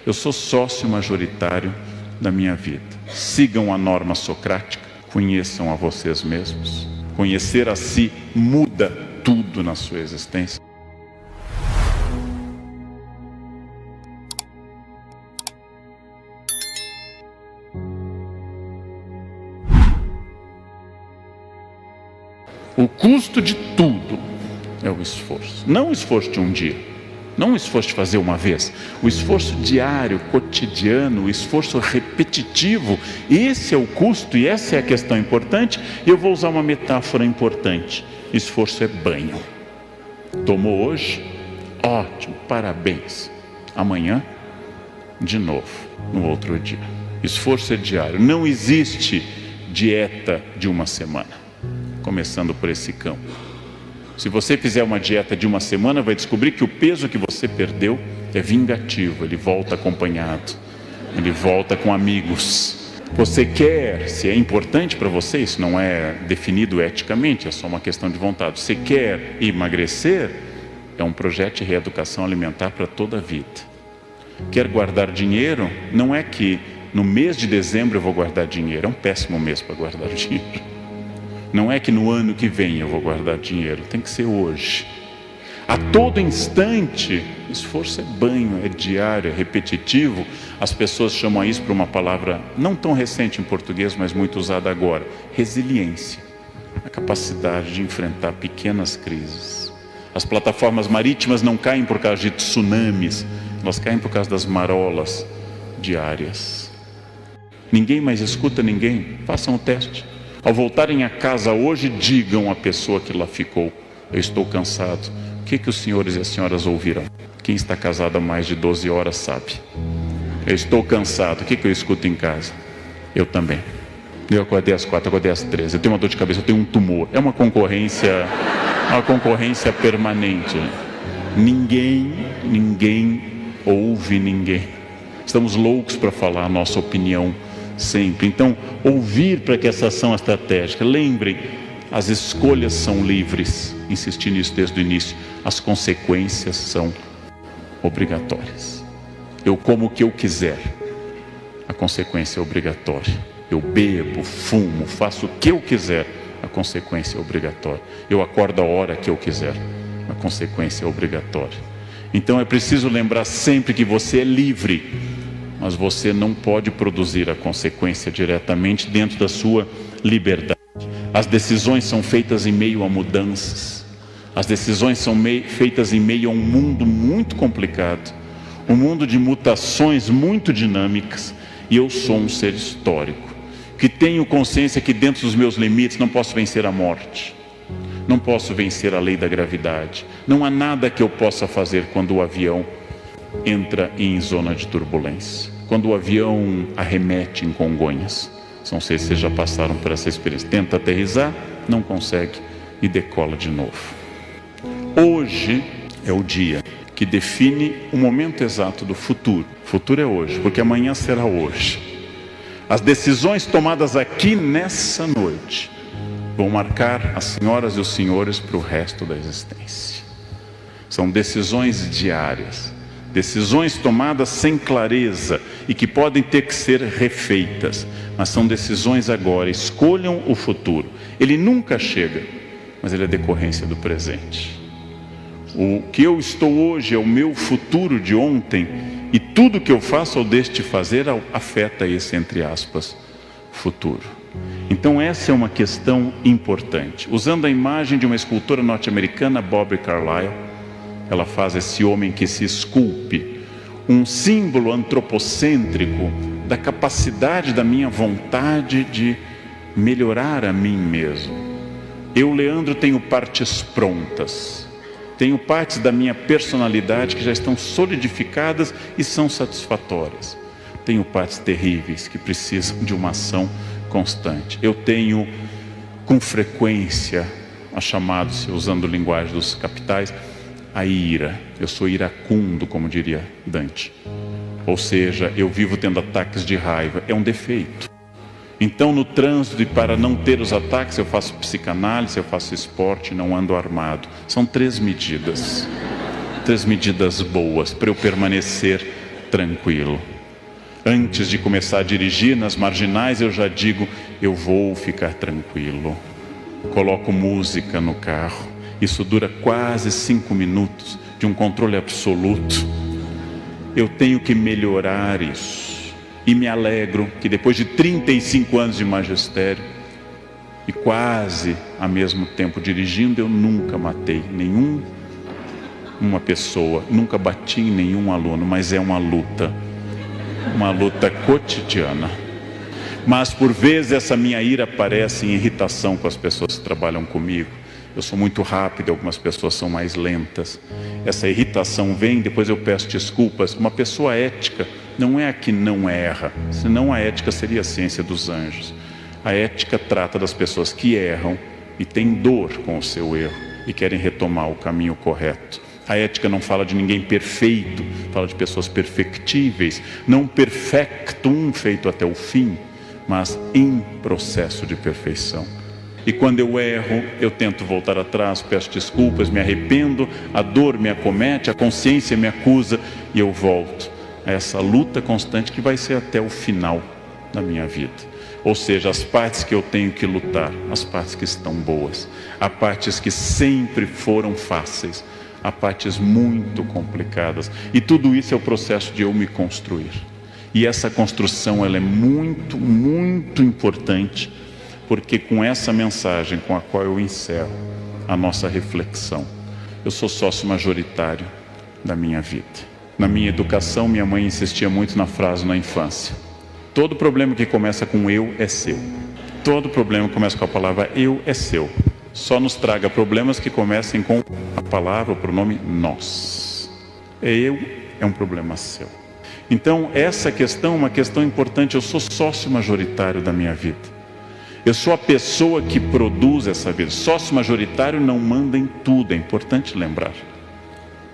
Eu sou sócio majoritário da minha vida. Sigam a norma socrática, conheçam a vocês mesmos. Conhecer a si muda tudo na sua existência. O custo de tudo é o esforço. Não o esforço de um dia, não o esforço de fazer uma vez, o esforço diário, cotidiano, o esforço repetitivo. Esse é o custo e essa é a questão importante. E eu vou usar uma metáfora importante. Esforço é banho. Tomou hoje? Ótimo, parabéns. Amanhã, de novo, no outro dia. Esforço é diário. Não existe dieta de uma semana. Começando por esse campo. Se você fizer uma dieta de uma semana, vai descobrir que o peso que você perdeu é vingativo, ele volta acompanhado, ele volta com amigos. Você quer, se é importante para você, isso não é definido eticamente, é só uma questão de vontade. Você quer emagrecer, é um projeto de reeducação alimentar para toda a vida. Quer guardar dinheiro, não é que no mês de dezembro eu vou guardar dinheiro, é um péssimo mês para guardar dinheiro. Não é que no ano que vem eu vou guardar dinheiro, tem que ser hoje. A todo instante, esforço é banho, é diário, é repetitivo. As pessoas chamam isso por uma palavra não tão recente em português, mas muito usada agora: resiliência. A capacidade de enfrentar pequenas crises. As plataformas marítimas não caem por causa de tsunamis, elas caem por causa das marolas diárias. Ninguém mais escuta ninguém, façam o teste. Ao voltarem a casa hoje, digam à pessoa que lá ficou: eu estou cansado. O que os senhores e as senhoras ouvirão? Quem está casado há mais de 12 horas sabe. Eu estou cansado. O que eu escuto em casa? Eu também. Eu acordei às 4, acordei às 13. Eu tenho uma dor de cabeça, eu tenho um tumor. É uma concorrência permanente. Ninguém ouve ninguém. Estamos loucos para falar a nossa opinião sempre. Então, ouvir para que essa ação estratégica. Lembrem, as escolhas são livres. Insisti nisso desde o início. As consequências são obrigatórias. Eu como o que eu quiser, a consequência é obrigatória. Eu bebo, fumo, faço o que eu quiser, a consequência é obrigatória. Eu acordo a hora que eu quiser, a consequência é obrigatória. Então é preciso lembrar sempre que você é livre, mas você não pode produzir a consequência diretamente dentro da sua liberdade. As decisões são feitas em meio a mudanças. As decisões são feitas em meio a um mundo muito complicado, um mundo de mutações muito dinâmicas. E eu sou um ser histórico, que tenho consciência que dentro dos meus limites não posso vencer a morte, não posso vencer a lei da gravidade. Não há nada que eu possa fazer quando o avião entra em zona de turbulência, quando o avião arremete em Congonhas. Não sei se vocês já passaram por essa experiência. Tenta aterrissar, não consegue e decola de novo. Hoje é o dia que define o momento exato do futuro. O futuro é hoje, porque amanhã será hoje. As decisões tomadas aqui nessa noite vão marcar as senhoras e os senhores para o resto da existência. São decisões diárias, decisões tomadas sem clareza e que podem ter que ser refeitas, mas são decisões agora. Escolham o futuro. Ele nunca chega, mas ele é decorrência do presente. O que eu estou hoje é o meu futuro de ontem, e tudo que eu faço ou deixo de fazer afeta esse, entre aspas, futuro. Então essa é uma questão importante. Usando a imagem de uma escultora norte-americana, Bobby Carlyle, ela faz esse homem que se esculpe, um símbolo antropocêntrico da capacidade da minha vontade de melhorar a mim mesmo. Eu, Leandro, tenho partes prontas. Tenho partes da minha personalidade que já estão solidificadas e são satisfatórias. Tenho partes terríveis que precisam de uma ação constante. Eu tenho, com frequência, a chamada-se, usando a linguagem dos capitais, a ira. Eu sou iracundo, como diria Dante. Ou seja, eu vivo tendo ataques de raiva. É um defeito. Então, no trânsito, e para não ter os ataques, eu faço psicanálise, eu faço esporte, não ando armado. São 3 medidas. 3 medidas boas para eu permanecer tranquilo. Antes de começar a dirigir nas marginais, eu já digo, eu vou ficar tranquilo. Coloco música no carro. Isso dura quase 5 minutos de um controle absoluto. Eu tenho que melhorar isso. E me alegro que depois de 35 anos de magistério, e quase ao mesmo tempo dirigindo, eu nunca matei uma pessoa, nunca bati em nenhum aluno, mas é uma luta cotidiana. Mas por vezes essa minha ira aparece em irritação com as pessoas que trabalham comigo. Eu sou muito rápido, algumas pessoas são mais lentas. Essa irritação vem, depois eu peço desculpas. Uma pessoa ética não é a que não erra, senão a ética seria a ciência dos anjos. A ética trata das pessoas que erram e têm dor com o seu erro e querem retomar o caminho correto. A ética não fala de ninguém perfeito, fala de pessoas perfectíveis, não perfectum, feito até o fim, mas em processo de perfeição. E quando eu erro, eu tento voltar atrás, peço desculpas, me arrependo, a dor me acomete, a consciência me acusa e eu volto a essa luta constante que vai ser até o final da minha vida. Ou seja, as partes que eu tenho que lutar, as partes que estão boas, há partes que sempre foram fáceis, há partes muito complicadas. E tudo isso é o processo de eu me construir. E essa construção ela é muito, muito importante, porque com essa mensagem com a qual eu encerro a nossa reflexão, eu sou sócio majoritário da minha vida. Na minha educação, minha mãe insistia muito na frase na infância: todo problema que começa com eu é seu. Todo problema que começa com a palavra eu é seu. Só nos traga problemas que comecem com a palavra, o pronome nós. Eu é um problema seu. Então essa questão é uma questão importante. Eu sou sócio majoritário da minha vida. Eu sou a pessoa que produz essa vida. Sócio majoritário não manda em tudo, é importante lembrar,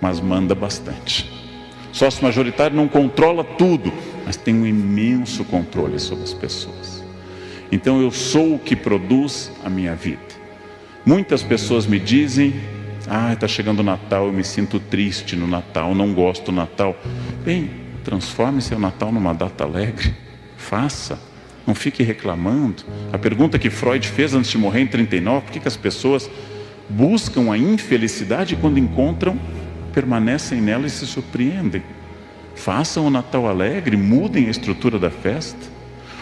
mas manda bastante. Sócio majoritário não controla tudo, mas tem um imenso controle sobre as pessoas. Então eu sou o que produz a minha vida. Muitas pessoas me dizem: está chegando o Natal, eu me sinto triste no Natal, não gosto do Natal. Bem, transforme seu Natal numa data alegre. Faça, não fique reclamando. A pergunta que Freud fez antes de morrer em 39, por que as pessoas buscam a infelicidade e quando encontram, permanecem nela e se surpreendem? Façam o Natal alegre, mudem a estrutura da festa.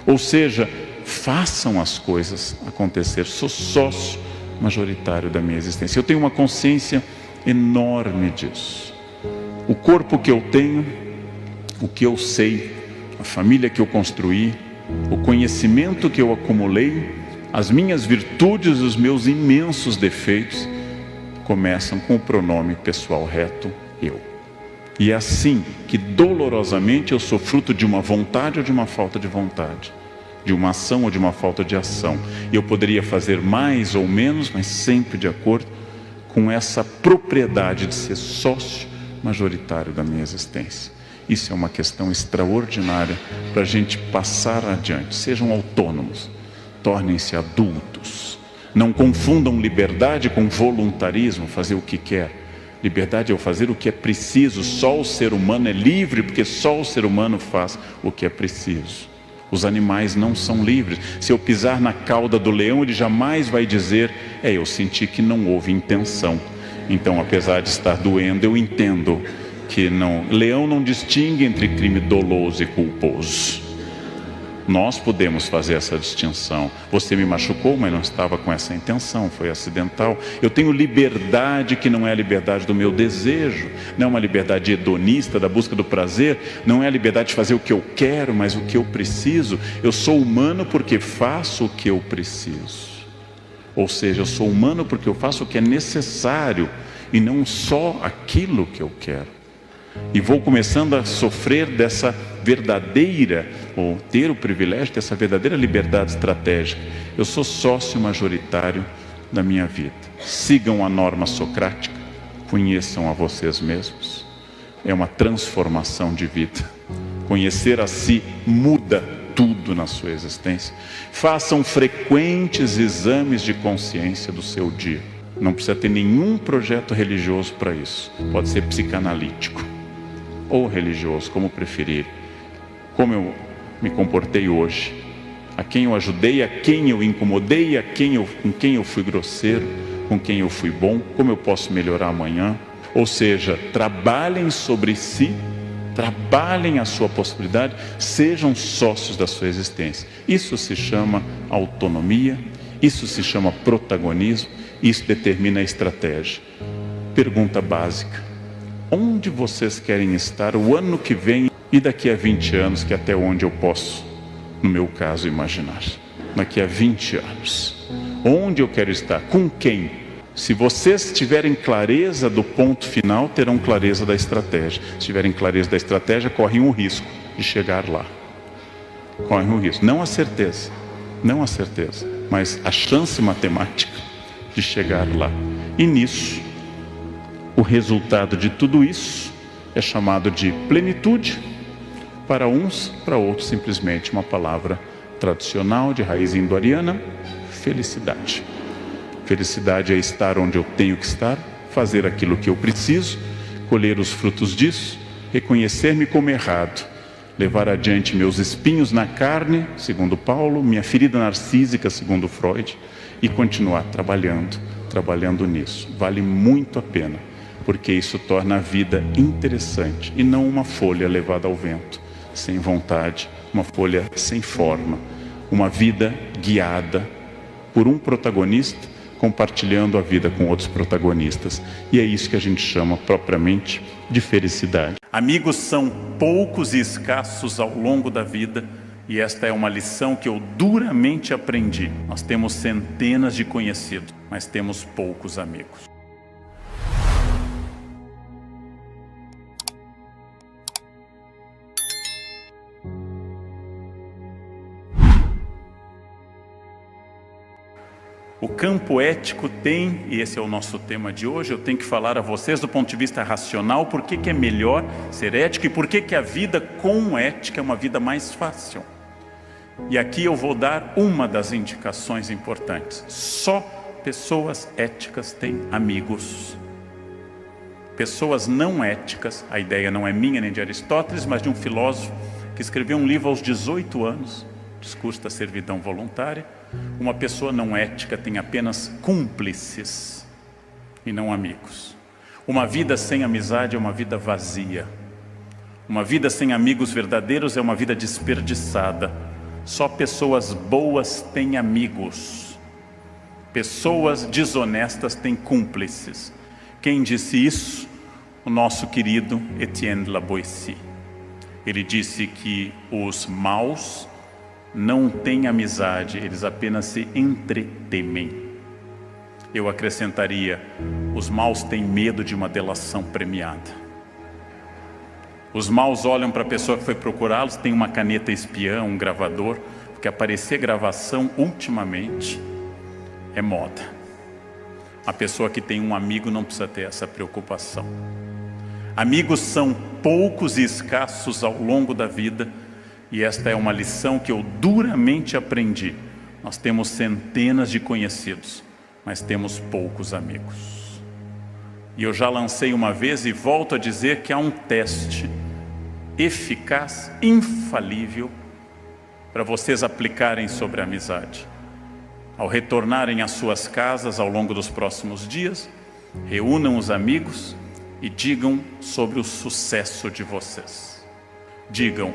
Ou seja, façam as coisas acontecer. Sou sócio majoritário da minha existência. Eu tenho uma consciência enorme disso. O corpo que eu tenho, o que eu sei, a família que eu construí, o conhecimento que eu acumulei, as minhas virtudes e os meus imensos defeitos começam com o pronome pessoal reto, eu. E é assim que dolorosamente eu sou fruto de uma vontade ou de uma falta de vontade, de uma ação ou de uma falta de ação. E eu poderia fazer mais ou menos, mas sempre de acordo com essa propriedade de ser sócio majoritário da minha existência. Isso é uma questão extraordinária para a gente passar adiante. Sejam autônomos, tornem-se adultos. Não confundam liberdade com voluntarismo, fazer o que quer. Liberdade é o fazer o que é preciso. Só o ser humano é livre, porque só o ser humano faz o que é preciso. Os animais não são livres. Se eu pisar na cauda do leão, ele jamais vai dizer: eu senti que não houve intenção. Então, apesar de estar doendo, eu entendo que não. Leão não distingue entre crime doloso e culposo. Nós podemos fazer essa distinção. Você me machucou, mas não estava com essa intenção, foi acidental. Eu tenho liberdade que não é a liberdade do meu desejo, não é uma liberdade hedonista da busca do prazer, não é a liberdade de fazer o que eu quero, mas o que eu preciso. Eu sou humano porque faço o que eu preciso. Ou seja, eu sou humano porque eu faço o que é necessário e não só aquilo que eu quero. E vou começando a sofrer dessa verdadeira, ou ter o privilégio dessa verdadeira liberdade estratégica. Eu sou sócio majoritário da minha vida. Sigam a norma socrática, conheçam a vocês mesmos. É uma transformação de vida. Conhecer a si muda tudo na sua existência. Façam frequentes exames de consciência do seu dia. Não precisa ter nenhum projeto religioso para isso. Pode ser psicanalítico. ou religioso, como preferir. Como eu me comportei hoje? A quem eu ajudei, a quem eu incomodei, com quem eu fui grosseiro, com quem eu fui bom? Como eu posso melhorar amanhã? Ou seja, trabalhem sobre si, trabalhem a sua possibilidade, sejam sócios da sua existência. Isso se chama autonomia, isso se chama protagonismo, isso determina a estratégia. Pergunta básica: onde vocês querem estar o ano que vem e daqui a 20 anos, que é até onde eu posso, no meu caso, imaginar? Daqui a 20 anos, onde eu quero estar? Com quem? Se vocês tiverem clareza do ponto final, terão clareza da estratégia. Se tiverem clareza da estratégia, correm o risco de chegar lá. Correm o risco, não a certeza, mas a chance matemática de chegar lá. E nisso, o resultado de tudo isso é chamado de plenitude. Para uns, para outros, simplesmente uma palavra tradicional de raiz indo-ariana: felicidade. Felicidade é estar onde eu tenho que estar, fazer aquilo que eu preciso, colher os frutos disso, reconhecer-me como errado, levar adiante meus espinhos na carne, segundo Paulo, minha ferida narcísica, segundo Freud, e continuar trabalhando nisso. Vale muito a pena, porque isso torna a vida interessante e não uma folha levada ao vento, sem vontade, uma folha sem forma, uma vida guiada por um protagonista, compartilhando a vida com outros protagonistas. E é isso que a gente chama propriamente de felicidade. Amigos são poucos e escassos ao longo da vida, e esta é uma lição que eu duramente aprendi. Nós temos centenas de conhecidos, mas temos poucos amigos. O campo ético tem, e esse é o nosso tema de hoje, eu tenho que falar a vocês do ponto de vista racional, por que é melhor ser ético e por que a vida com ética é uma vida mais fácil. E aqui eu vou dar uma das indicações importantes: só pessoas éticas têm amigos. Pessoas não éticas, a ideia não é minha nem de Aristóteles, mas de um filósofo que escreveu um livro aos 18 anos, Discurso da Servidão Voluntária. Uma pessoa não ética tem apenas cúmplices e não amigos. Uma vida sem amizade é uma vida vazia. Uma vida sem amigos verdadeiros é uma vida desperdiçada. Só pessoas boas têm amigos. Pessoas desonestas têm cúmplices. Quem disse isso? O nosso querido Etienne Laboissy. Ele disse que os maus não têm amizade, eles apenas se entretemem. Eu acrescentaria: os maus têm medo de uma delação premiada. Os maus olham para a pessoa que foi procurá-los, tem uma caneta espiã, um gravador, porque aparecer gravação ultimamente é moda. A pessoa que tem um amigo não precisa ter essa preocupação. Amigos são poucos e escassos ao longo da vida, e esta é uma lição que eu duramente aprendi. Nós temos centenas de conhecidos, mas temos poucos amigos. E eu já lancei uma vez e volto a dizer que há um teste eficaz, infalível, para vocês aplicarem sobre a amizade. Ao retornarem às suas casas ao longo dos próximos dias, reúnam os amigos e digam sobre o sucesso de vocês. Digam: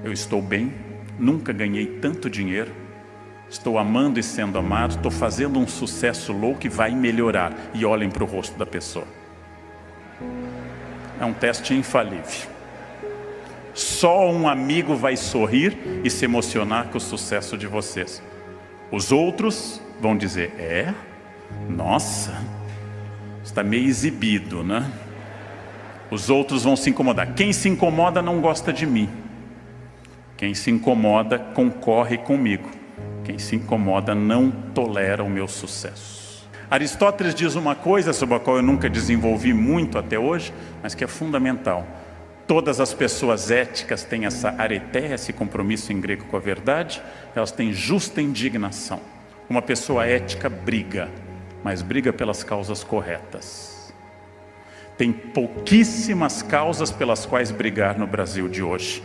eu estou bem, nunca ganhei tanto dinheiro, estou amando e sendo amado, estou fazendo um sucesso louco e vai melhorar. E olhem para o rosto da pessoa. É um teste infalível. Só um amigo vai sorrir e se emocionar com o sucesso de vocês. Os outros vão dizer: nossa, está meio exibido, né? Os outros vão se incomodar. Quem se incomoda não gosta de mim. Quem se incomoda concorre comigo. Quem se incomoda não tolera o meu sucesso. Aristóteles diz uma coisa sobre a qual eu nunca desenvolvi muito até hoje, mas que é fundamental. Todas as pessoas éticas têm essa areteia, esse compromisso em grego com a verdade, elas têm justa indignação. Uma pessoa ética briga, mas briga pelas causas corretas. Tem pouquíssimas causas pelas quais brigar no Brasil de hoje.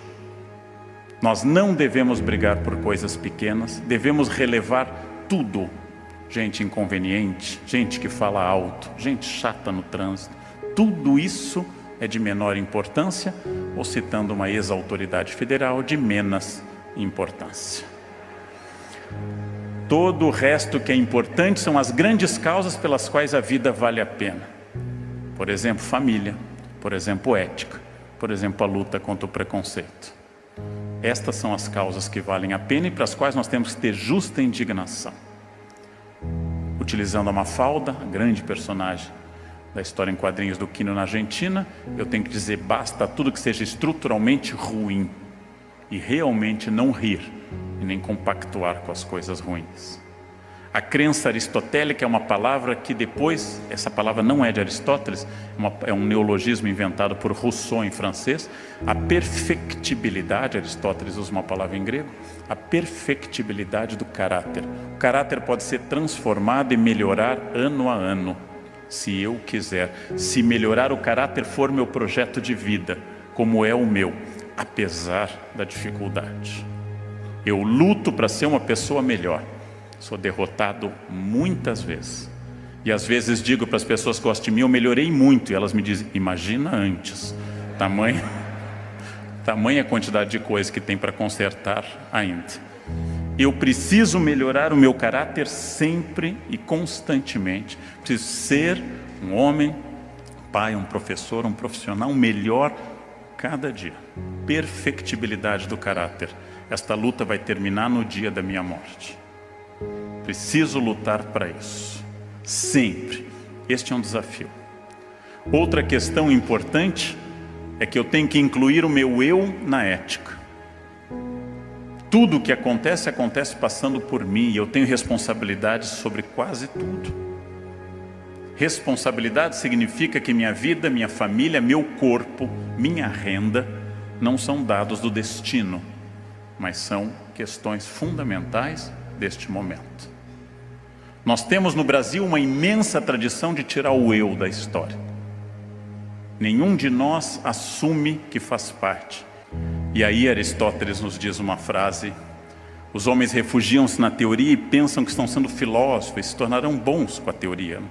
Nós não devemos brigar por coisas pequenas, devemos relevar tudo. Gente inconveniente, gente que fala alto, gente chata no trânsito, tudo isso é de menor importância, ou citando uma ex-autoridade federal, de menos importância. Todo o resto que é importante são as grandes causas pelas quais a vida vale a pena. Por exemplo, família, por exemplo, ética, por exemplo, a luta contra o preconceito. Estas são as causas que valem a pena e para as quais nós temos que ter justa indignação. Utilizando a Mafalda, a grande personagem da história em quadrinhos do Quino na Argentina, eu tenho que dizer basta a tudo que seja estruturalmente ruim e realmente não rir e nem compactuar com as coisas ruins. A crença aristotélica é uma palavra que depois, essa palavra não é de Aristóteles, é um neologismo inventado por Rousseau em francês. A perfectibilidade, Aristóteles usa uma palavra em grego, a perfectibilidade do caráter. O caráter pode ser transformado e melhorar ano a ano, se eu quiser. Se melhorar o caráter for meu projeto de vida, como é o meu, apesar da dificuldade. Eu luto para ser uma pessoa melhor. Sou derrotado muitas vezes. E às vezes digo para as pessoas que gostam de mim, eu melhorei muito. E elas me dizem, imagina antes. Tamanha quantidade de coisas que tem para consertar ainda. Eu preciso melhorar o meu caráter sempre e constantemente. Preciso ser um homem, um pai, um professor, um profissional, um melhor cada dia. Perfectibilidade do caráter. Esta luta vai terminar no dia da minha morte. Preciso lutar para isso, sempre. Este é um desafio. Outra questão importante é que eu tenho que incluir o meu eu na ética. Tudo o que acontece, acontece passando por mim, e eu tenho responsabilidade sobre quase tudo. Responsabilidade significa que minha vida, minha família, meu corpo, minha renda, não são dados do destino, mas são questões fundamentais deste momento. Nós temos no Brasil uma imensa tradição de tirar o eu da história. Nenhum de nós assume que faz parte. E aí Aristóteles nos diz uma frase: os homens refugiam-se na teoria e pensam que estão sendo filósofos, se tornarão bons com a teoria.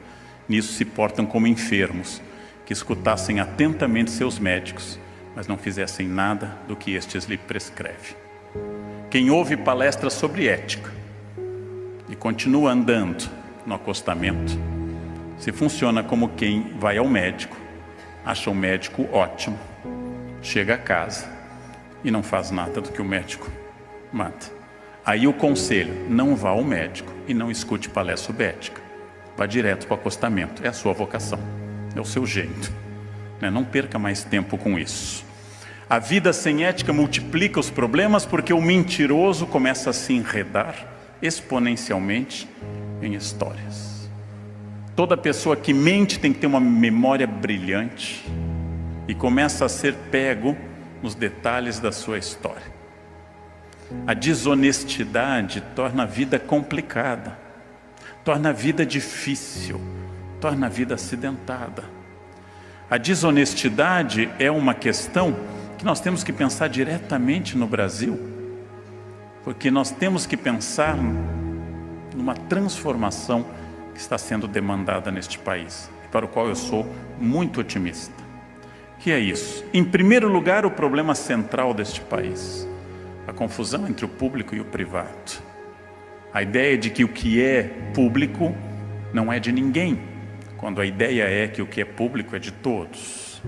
Nisso se portam como enfermos, que escutassem atentamente seus médicos, mas não fizessem nada do que estes lhe prescrevem. Quem ouve palestras sobre ética e continua andando no acostamento, se funciona como quem vai ao médico, acha o médico ótimo, chega a casa e não faz nada do que o médico manda. Aí o conselho: não vá ao médico e não escute palestra sobre ética. Vá direto para o acostamento, é a sua vocação, é o seu jeito, né? Não perca mais tempo com isso. A vida sem ética multiplica os problemas porque o mentiroso começa a se enredar exponencialmente em histórias. Toda pessoa que mente tem que ter uma memória brilhante e começa a ser pego nos detalhes da sua história. A desonestidade torna a vida complicada, torna a vida difícil, torna a vida acidentada. A desonestidade é uma questão que nós temos que pensar diretamente no Brasil, porque nós temos que pensar numa transformação que está sendo demandada neste país, para o qual eu sou muito otimista. Que é isso? Em primeiro lugar, o problema central deste país, a confusão entre o público e o privado. A ideia de que o que é público não é de ninguém, quando a ideia é que o que é público é de todos.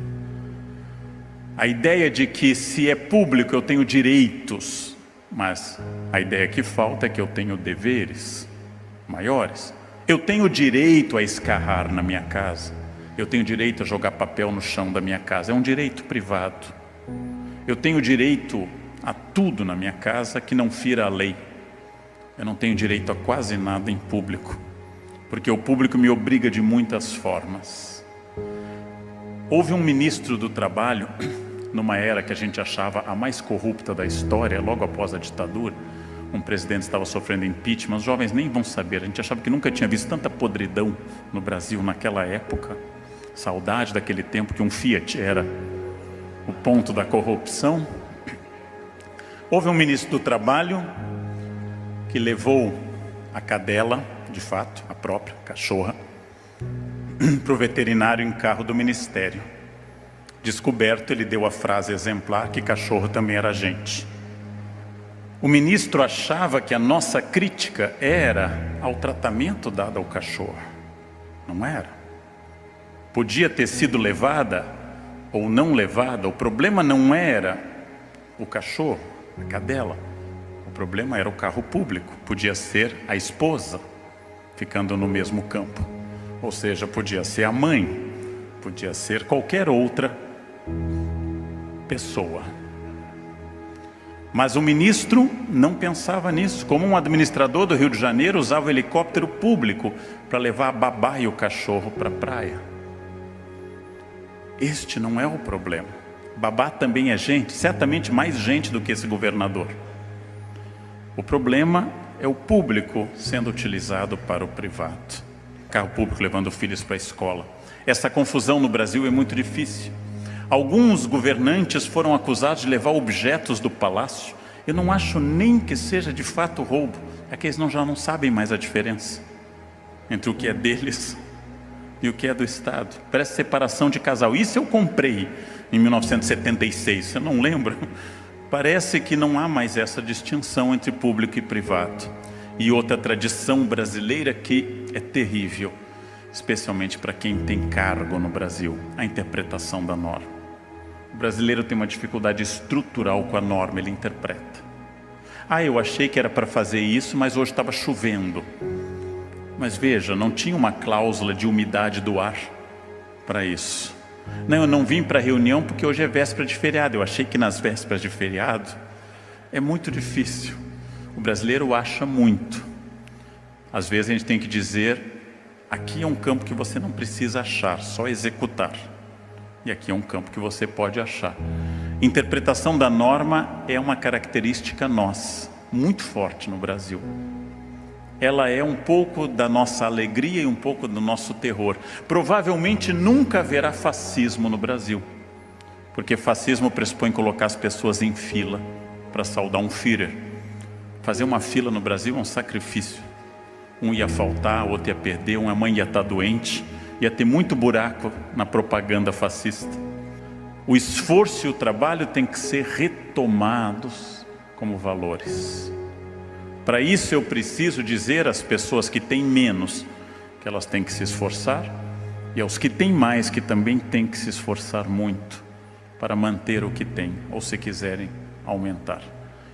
A ideia de que se é público eu tenho direitos, mas a ideia que falta é que eu tenho deveres maiores. Eu tenho direito a escarrar na minha casa, eu tenho direito a jogar papel no chão da minha casa, é um direito privado. Eu tenho direito a tudo na minha casa que não fira a lei. Eu não tenho direito a quase nada em público, porque o público me obriga de muitas formas. Houve um ministro do trabalho, numa era que a gente achava a mais corrupta da história, logo após a ditadura, um presidente estava sofrendo impeachment, os jovens nem vão saber, a gente achava que nunca tinha visto tanta podridão no Brasil naquela época. Saudade daquele tempo que um Fiat era o ponto da corrupção. Houve um ministro do Trabalho que levou a cadela, de fato, a própria cachorra, para o veterinário em carro do ministério. Descoberto, ele deu a frase exemplar que cachorro também era gente. O ministro achava que a nossa crítica era ao tratamento dado ao cachorro. Não era. Podia ter sido levada ou não levada. O problema não era o cachorro, a cadela. O problema era o carro público. Podia ser a esposa ficando no mesmo campo. Ou seja, podia ser a mãe, podia ser qualquer outra pessoa. Mas o ministro não pensava nisso. Como um administrador do Rio de Janeiro usava o helicóptero público para levar a babá e o cachorro para a praia. Este não é o problema. Babá também é gente, certamente mais gente do que esse governador. O problema é o público sendo utilizado para o privado. Carro público levando filhos para a escola. Essa confusão no Brasil é muito difícil. Alguns governantes foram acusados de levar objetos do palácio. Eu não acho nem que seja de fato roubo. É que eles já não sabem mais a diferença entre o que é deles e o que é do Estado. Parece separação de casal. Isso eu comprei em 1976, você não lembra? Parece que não há mais essa distinção entre público e privado. E outra tradição brasileira que é terrível, especialmente para quem tem cargo no Brasil, a interpretação da norma. O brasileiro tem uma dificuldade estrutural com a norma, ele interpreta. Eu achei que era para fazer isso, mas hoje estava chovendo. Mas veja, não tinha uma cláusula de umidade do ar para isso. Não, eu não vim para a reunião porque hoje é véspera de feriado. Eu achei que nas vésperas de feriado é muito difícil. O brasileiro acha muito. Às vezes a gente tem que dizer, aqui é um campo que você não precisa achar, só executar. E aqui é um campo que você pode achar. Interpretação da norma é uma característica nossa, muito forte no Brasil. Ela é um pouco da nossa alegria e um pouco do nosso terror. Provavelmente nunca haverá fascismo no Brasil, porque fascismo pressupõe colocar as pessoas em fila para saudar um Führer. Fazer uma fila no Brasil é um sacrifício. Um ia faltar, o outro ia perder, uma mãe ia estar doente, ia ter muito buraco na propaganda fascista. O esforço e o trabalho têm que ser retomados como valores. Para isso eu preciso dizer às pessoas que têm menos que elas têm que se esforçar, e aos que têm mais que também têm que se esforçar muito para manter o que têm, ou se quiserem aumentar.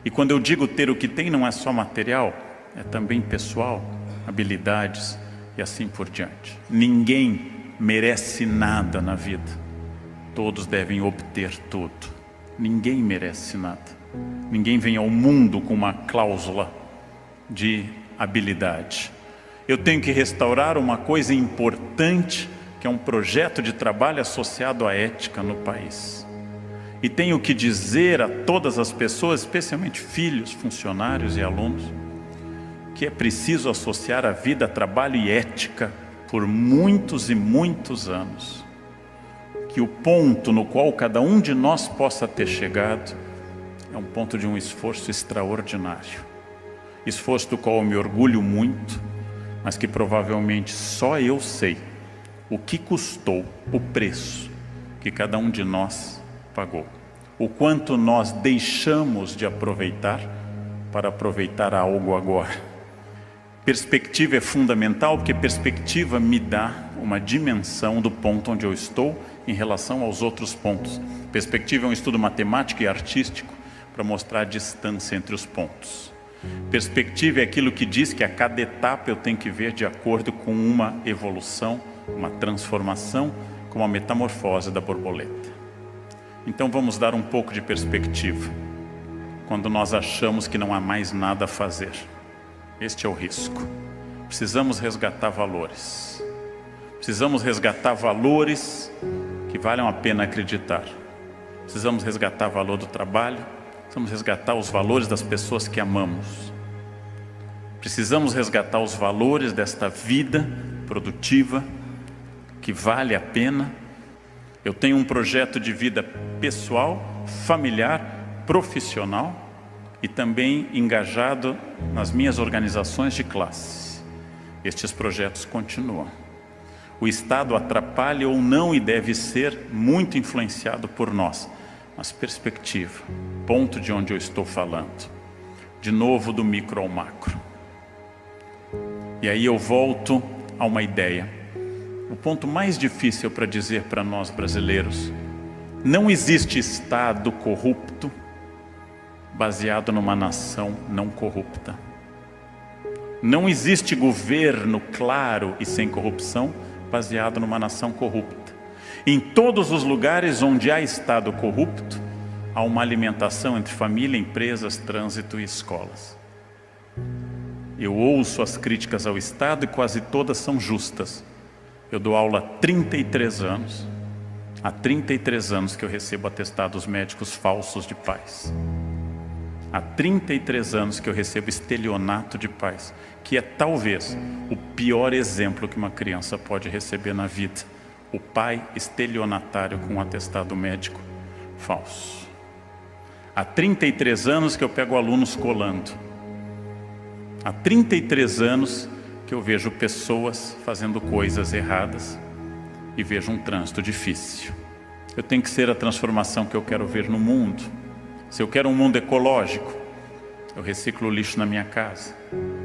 E quando eu digo ter o que tem, não é só material, é também pessoal, habilidades e assim por diante. Ninguém merece nada na vida. Todos devem obter tudo. Ninguém merece nada. Ninguém vem ao mundo com uma cláusula de habilidade. Eu tenho que restaurar uma coisa importante, que é um projeto de trabalho associado à ética no país. E tenho que dizer a todas as pessoas, especialmente filhos, funcionários e alunos, que é preciso associar a vida a trabalho e ética por muitos e muitos anos. Que o ponto no qual cada um de nós possa ter chegado é um ponto de um esforço extraordinário. Esforço do qual eu me orgulho muito, mas que provavelmente só eu sei o que custou, o preço que cada um de nós pagou. O quanto nós deixamos de aproveitar para aproveitar algo agora. Perspectiva é fundamental, porque perspectiva me dá uma dimensão do ponto onde eu estou em relação aos outros pontos. Perspectiva é um estudo matemático e artístico para mostrar a distância entre os pontos. Perspectiva é aquilo que diz que a cada etapa eu tenho que ver de acordo com uma evolução, uma transformação, como a metamorfose da borboleta. Então vamos dar um pouco de perspectiva quando nós achamos que não há mais nada a fazer. Este é o risco. Precisamos resgatar valores. Precisamos resgatar valores que valham a pena acreditar. Precisamos resgatar o valor do trabalho. Precisamos resgatar os valores das pessoas que amamos. Precisamos resgatar os valores desta vida produtiva que vale a pena. Eu tenho um projeto de vida pessoal, familiar, profissional e também engajado nas minhas organizações de classe. Estes projetos continuam. O Estado atrapalha ou não e deve ser muito influenciado por nós. Mas perspectiva, ponto de onde eu estou falando. De novo do micro ao macro. E aí eu volto a uma ideia. O ponto mais difícil para dizer para nós brasileiros: não existe Estado corrupto baseado numa nação não corrupta. Não existe governo claro e sem corrupção baseado numa nação corrupta. Em todos os lugares onde há Estado corrupto, há uma alimentação entre família, empresas, trânsito e escolas. Eu ouço as críticas ao Estado e quase todas são justas. Eu dou aula há 33 anos. Há 33 anos que eu recebo atestados médicos falsos de pais. Há 33 anos que eu recebo estelionato de pais, que é talvez o pior exemplo que uma criança pode receber na vida. O pai estelionatário com um atestado médico falso. Há 33 anos que eu pego alunos colando. Há 33 anos que eu vejo pessoas fazendo coisas erradas e vejo um trânsito difícil. Eu tenho que ser a transformação que eu quero ver no mundo. Se eu quero um mundo ecológico, eu reciclo o lixo na minha casa.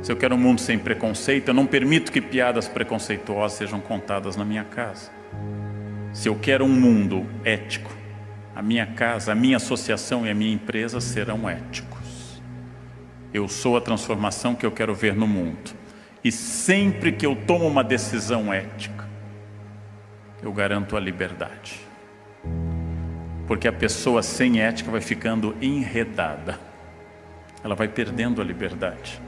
Se eu quero um mundo sem preconceito, eu não permito que piadas preconceituosas sejam contadas na minha casa. Se eu quero um mundo ético, a minha casa, a minha associação e a minha empresa serão éticos. Eu sou a transformação que eu quero ver no mundo. E sempre que eu tomo uma decisão ética, eu garanto a liberdade. Porque a pessoa sem ética vai ficando enredada. Ela vai perdendo a liberdade.